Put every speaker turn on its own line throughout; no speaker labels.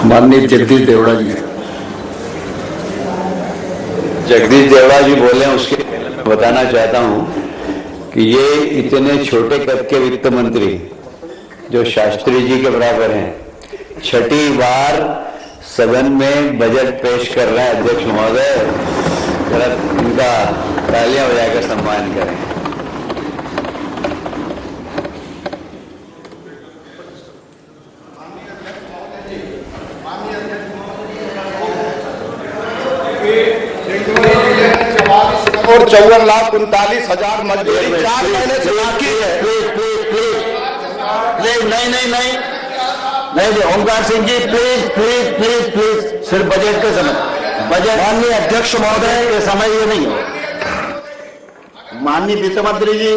माननीय जगदीश देवड़ा जी।
जगदीश देवड़ा जी बोले उसके बताना चाहता हूं कि ये इतने छोटे कद के वित्त मंत्री जो शास्त्री जी के बराबर हैं, छठी बार सदन में बजट पेश कर रहे हैं। अध्यक्ष महोदय, जरा इनका तालियां बजाकर सम्मान करें।
और 54,39,000 मजदूरी 4 महीने से बाकी है।
प्लीज नहीं ओमकार सिंह जी, प्लीज सिर्फ बजट के समय, बजट
माननीय अध्यक्ष महोदय
के समय ये नहीं हो। माननीय वित्त मंत्री जी,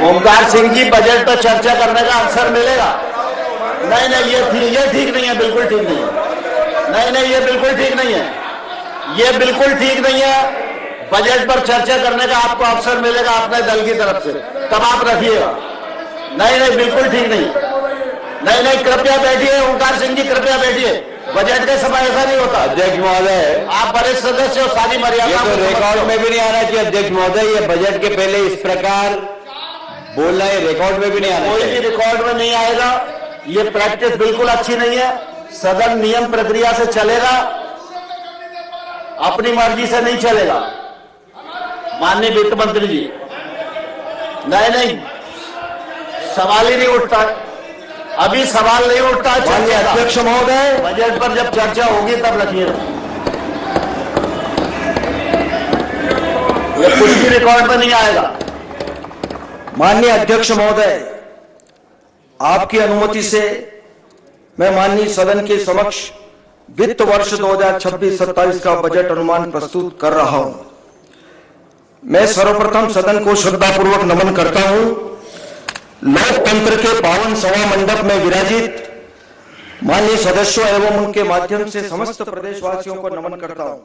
ओमकार सिंह जी, बजट पर चर्चा करने का अवसर मिलेगा। नहीं ये ठीक नहीं है, बिल्कुल ठीक नहीं है। नहीं ये बिल्कुल ठीक नहीं है, ये बिल्कुल ठीक नहीं है। बजट पर चर्चा करने का आपको अवसर मिलेगा अपने दल की तरफ से, तब आप रखिएगा। नहीं बिल्कुल ठीक नहीं। कृपया बैठिए ओमकार सिंह जी, कृपया बैठिए। बजट के समय ऐसा नहीं होता। अध्यक्ष महोदय, आप वरिष्ठ सदस्य हो, सारी मर्यादा तो रिकॉर्ड में भी नहीं आना चाहिए। अध्यक्ष महोदय, ये बजट के पहले इस प्रकार बोलना है, रिकॉर्ड में भी नहीं आना, कोई भी रिकॉर्ड में नहीं आएगा। ये प्रैक्टिस बिल्कुल अच्छी नहीं है। सदन नियम प्रक्रिया से चलेगा, अपनी मर्जी से नहीं चलेगा। माननीय वित्त मंत्री जी, नहीं सवाल ही नहीं उठता, अभी सवाल नहीं उठता।
माननीय अध्यक्ष महोदय,
बजट पर जब चर्चा होगी तब रखिएगा। ये कुछ भी रिकॉर्ड में नहीं आएगा।
माननीय अध्यक्ष महोदय, आपकी अनुमति से मैं माननीय सदन के समक्ष वित्त वर्ष 2026-27 का बजट अनुमान प्रस्तुत कर रहा हूं। मैं सर्वप्रथम सदन को श्रद्धापूर्वक नमन करता हूं। लोकतंत्र के पावन सभा मंडप में विराजित माननीय सदस्यों एवं उनके माध्यम से समस्त प्रदेशवासियों को नमन करता हूं।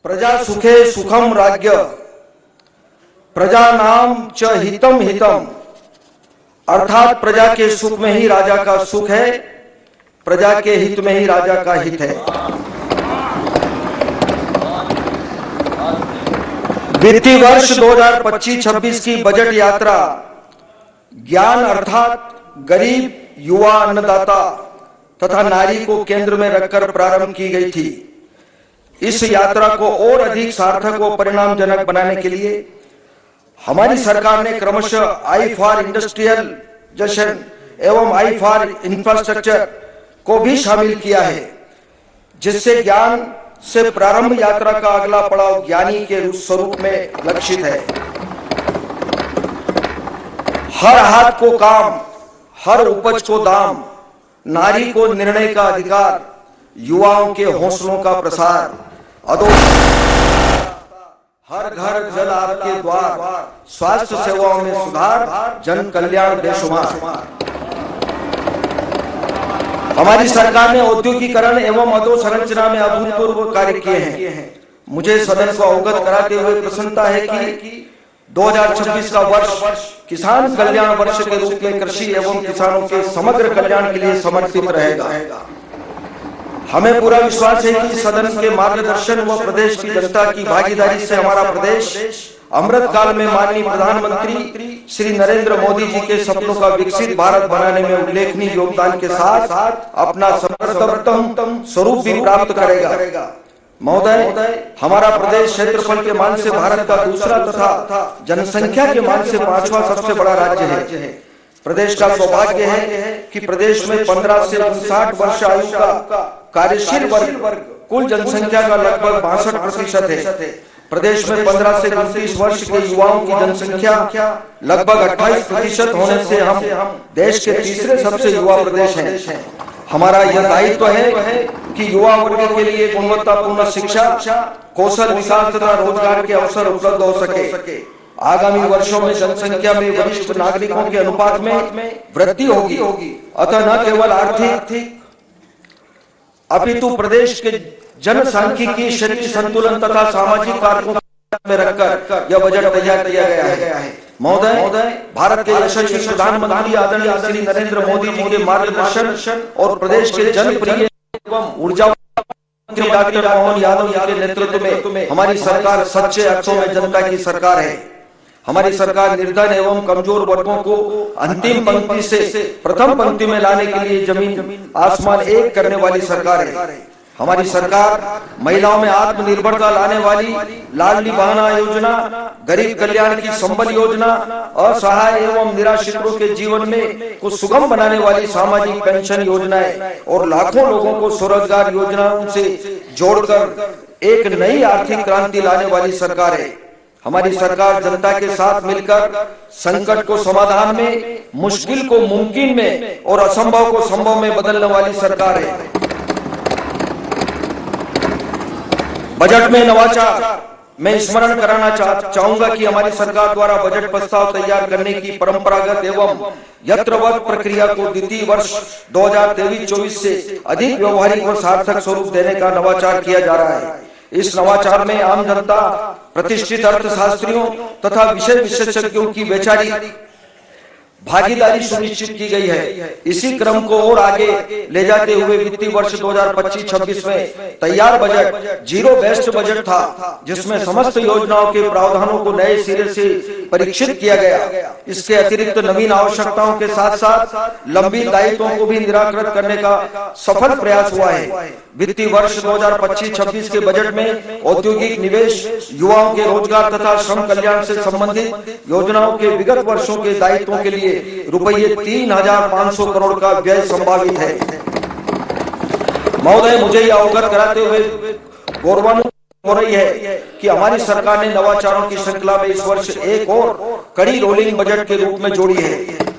प्रजा सुखे सुखम राज्य, प्रजा नाम च हितम हितम, अर्थात प्रजा के सुख में ही राजा का सुख है, प्रजा के हित में ही राजा का हित है। वित्तीय वर्ष 2025-26 की बजट यात्रा ज्ञान अर्थात गरीब, युवा, अन्नदाता तथा नारी को केंद्र में रखकर प्रारंभ की गई थी। इस यात्रा को और अधिक सार्थक व परिणामजनक बनाने के लिए हमारी सरकार ने क्रमशः आई फॉर इंडस्ट्रियलाइजेशन एवं आई फॉर इंफ्रास्ट्रक्चर को भी शामिल किया है, जिससे ज्ञान से प्रारंभ यात्रा का अगला पड़ाव ज्ञानी के स्वरूप में लक्षित है। हर हाथ को काम, हर उपज को दाम, नारी को निर्णय का अधिकार, युवाओं के हौसलों का प्रसार, हर घर जल आपके द्वार, स्वास्थ्य सेवाओं में सुधार, जन कल्याण बेशुमार। हमारी सरकार ने औद्योगिकरण एवं अधोसंरचना में अभूतपूर्व कार्य किए हैं। मुझे सदन को अवगत कराते हुए प्रसन्नता है कि 2026 का वर्ष किसान कल्याण वर्ष के रूप में कृषि एवं किसानों के समग्र कल्याण के लिए समर्पित रहेगा। हमें पूरा विश्वास है कि सदन के मार्गदर्शन व प्रदेश की जनता की भागीदारी से हमारा प्रदेश अमृत काल में माननीय प्रधानमंत्री श्री नरेंद्र मोदी जी के सपनों का विकसित भारत बनाने में उल्लेखनीय योगदान के साथ अपना सर्वोत्तम स्वरूप भी प्राप्त करेगा। महोदय, हमारा प्रदेश क्षेत्रफल के मान से भारत का दूसरा तथा जनसंख्या के मान से 5वां सबसे बड़ा राज्य है। प्रदेश का सौभाग्य है कि प्रदेश में 15 से 59 वर्ष आयु का कार्यशील वर्ग कुल जनसंख्या का लगभग 62% है। प्रदेश में 15 से 29 वर्ष के युवाओं की जनसंख्या लगभग 28% होने से हम देश के तीसरे सबसे युवा प्रदेश हैं। हमारा यह दायित्व है कि युवा वर्ग के लिए गुणवत्तापूर्ण शिक्षा, कौशल विकास तथा रोजगार के अवसर उपलब्ध हो सके। आगामी वर्षों में जनसंख्या में वरिष्ठ नागरिकों के अनुपात में वृद्धि होगी, अतः न केवल आर्थिक अपितु प्रदेश के जनसांख्यिकी, शरीर संतुलन तथा सामाजिक कारकों में रखकर यह बजट तैयार किया गया है। महोदय, भारत के यशस्वी प्रधानमंत्री आदरणीय श्री नरेंद्र मोदी जी के मार्गदर्शन और प्रदेश के जनप्रिय एवं ऊर्जा मंत्री डॉक्टर मोहन यादव जी के नेतृत्व में हमारी सरकार सच्चे अर्थों में जनता की सरकार है। हमारी सरकार निर्धन एवं कमजोर वर्गों को अंतिम पंक्ति से प्रथम पंक्ति में लाने के लिए जमीन आसमान एक करने वाली सरकार है। हमारी सरकार महिलाओं में आत्मनिर्भरता लाने वाली लाडली बहना योजना, गरीब कल्याण की संबल योजना, असहाय एवं निराश्रितों के जीवन में को सुगम बनाने वाली सामाजिक पेंशन योजनाएं और लाखों लोगों को स्वरोजगार योजनाओं से जोड़कर एक नई आर्थिक क्रांति लाने वाली सरकार है। हमारी सरकार जनता के साथ मिलकर संकट को समाधान में, मुश्किल को मुमकिन में और असंभव को संभव में बदलने वाली सरकार है। बजट में नवाचार मैं स्मरण कराना चाहूंगा कि हमारी सरकार द्वारा बजट प्रस्ताव तैयार करने की परंपरागत एवं यत्रवत प्रक्रिया को द्वितीय वर्ष 2023-24 से अधिक व्यवहारिक और सार्थक स्वरूप देने का नवाचार किया जा रहा है। इस नवाचार में आम जनता, प्रतिष्ठित अर्थशास्त्रियों तथा विषय विशेषज्ञों की वैचारिक भागीदारी सुनिश्चित की गई है। इसी क्रम को और आगे ले जाते हुए वित्तीय वर्ष 2025-26 में तैयार बजट जीरो बेस्ड बजट था, जिसमें समस्त योजनाओं के प्रावधानों को नए सिरे से परीक्षित किया गया। इसके अतिरिक्त नवीन आवश्यकताओं के साथ साथ लंबित दायित्वों को भी निराकृत करने का सफल प्रयास हुआ है। वित्तीय वर्ष 2025-26 के बजट में औद्योगिक निवेश, युवाओं के रोजगार तथा श्रम कल्याण से संबंधित योजनाओं के विगत वर्षों के दायित्वों के लिए रुपये 3,500 करोड़ का व्यय संभावित है। महोदय, मुझे यह अवगत कराते हुए गौरवान्वित हो रही है कि हमारी सरकार ने नवाचारों की श्रृंखला में इस वर्ष एक और कड़ी रोलिंग बजट के रूप में जोड़ी है,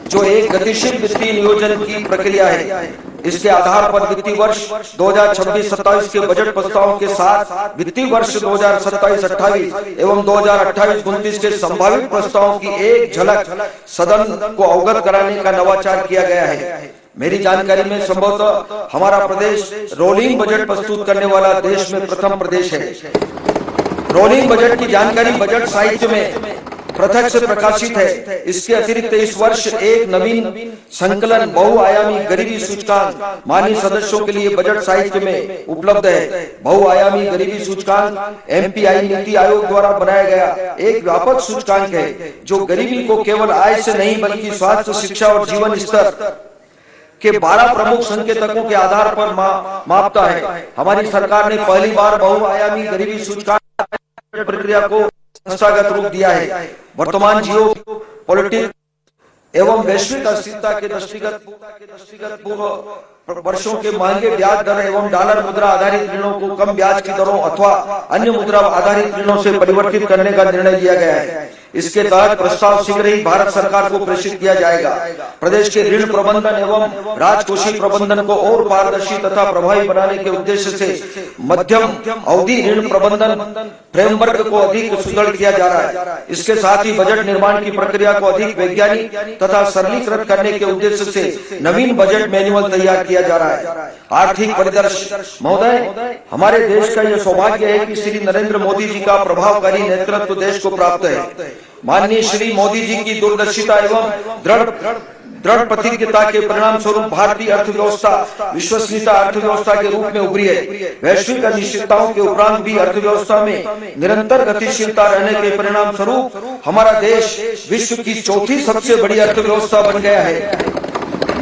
जो एक गतिशील वित्तीय नियोजन की प्रक्रिया है। इसके आधार पर वित्तीय वर्ष 2026-27 के बजट प्रस्तावों के साथ वित्तीय वर्ष 2027-28 एवं 2028-29 के संभावित प्रस्तावों की एक झलक सदन को अवगत कराने का नवाचार किया गया है। मेरी जानकारी में संभवतः हमारा प्रदेश रोलिंग बजट प्रस्तुत करने वाला देश में प्रथम प्रदेश है। रोलिंग बजट की जानकारी बजट साहित्य में पृथक से प्रकाशित है। इसके अतिरिक्त इस वर्ष एक नवीन संकलन बहुआयामी गरीबी सूचकांक माननीय सदस्यों के लिए बजट साहित्य में उपलब्ध है। बहुआयामी गरीबी सूचकांक MPI नीति आयोग द्वारा बनाया गया एक व्यापक सूचकांक है, जो गरीबी को केवल आय से नहीं बल्कि स्वास्थ्य, शिक्षा और जीवन स्तर के 12 प्रमुख संकेतकों के आधार पर मापता है। हमारी सरकार ने पहली बार बहुआयामी गरीबी सूचकांक प्रक्रिया को संस्थागत रूप दिया है। वर्तमान जियो पॉलिटिक्स एवं वैश्विक अस्थिरता के दृष्टिगत पूर्व वर्षों के महंगे ब्याज दर एवं डॉलर मुद्रा आधारित ऋणों को कम ब्याज की दरों अथवा अन्य मुद्रा आधारित ऋणों से परिवर्तित करने का निर्णय लिया गया है। इसके तहत प्रस्ताव शीघ्र ही भारत सरकार को प्रेषित किया जाएगा। प्रदेश के ऋण प्रबंधन एवं राजकोषीय प्रबंधन को और पारदर्शी तथा प्रभावी बनाने के उद्देश्य से मध्यम अवधि ऋण प्रबंधन फ्रेमवर्क को अधिक सुदृढ़ किया जा रहा है। इसके साथ ही बजट निर्माण की प्रक्रिया को अधिक वैज्ञानिक तथा सरलीकृत करने के उद्देश्य से नवीन बजट मैनुअल तैयार किया जा रहा है। आर्थिक परिदृश्य महोदय, हमारे देश का यह सौभाग्य है कि श्री नरेंद्र मोदी जी का प्रभावकारी नेतृत्व देश को प्राप्त है। माननीय श्री मोदी जी की दूरदर्शिता एवं दृढ़ प्रतिज्ञता के परिणाम स्वरूप भारतीय अर्थव्यवस्था विश्वसनीयता अर्थव्यवस्था के रूप में उभरी है। वैश्विक अनिश्चितताओं के उपरांत भी अर्थव्यवस्था में निरंतर गतिशीलता रहने के परिणाम स्वरूप हमारा देश विश्व की चौथी सबसे बड़ी अर्थव्यवस्था बन गया है।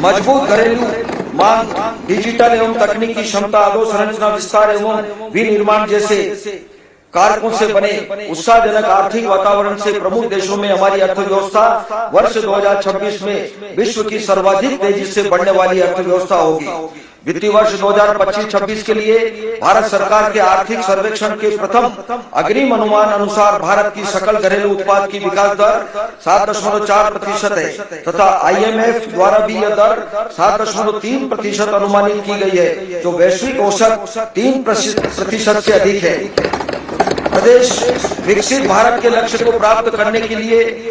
मजबूत घरेलू मांग, डिजिटल एवं तकनीकी क्षमता, अधोसंरचना विस्तार एवं विनिर्माण जैसे कारकों से बने उत्साहजनक आर्थिक वातावरण से प्रमुख देशों में हमारी अर्थव्यवस्था वर्ष 2026 में विश्व की सर्वाधिक तेजी से बढ़ने वाली अर्थव्यवस्था होगी। वित्तीय वर्ष 2025-26 के लिए भारत सरकार के आर्थिक सर्वेक्षण के प्रथम अग्रिम अनुमान अनुसार भारत की सकल घरेलू उत्पाद की विकास दर 7.4% है तथा IMF द्वारा भी यह दर 7.3% अनुमानित की गई है, जो वैश्विक औसत 3% से अधिक है। प्रदेश विकसित भारत के लक्ष्य को प्राप्त करने के लिए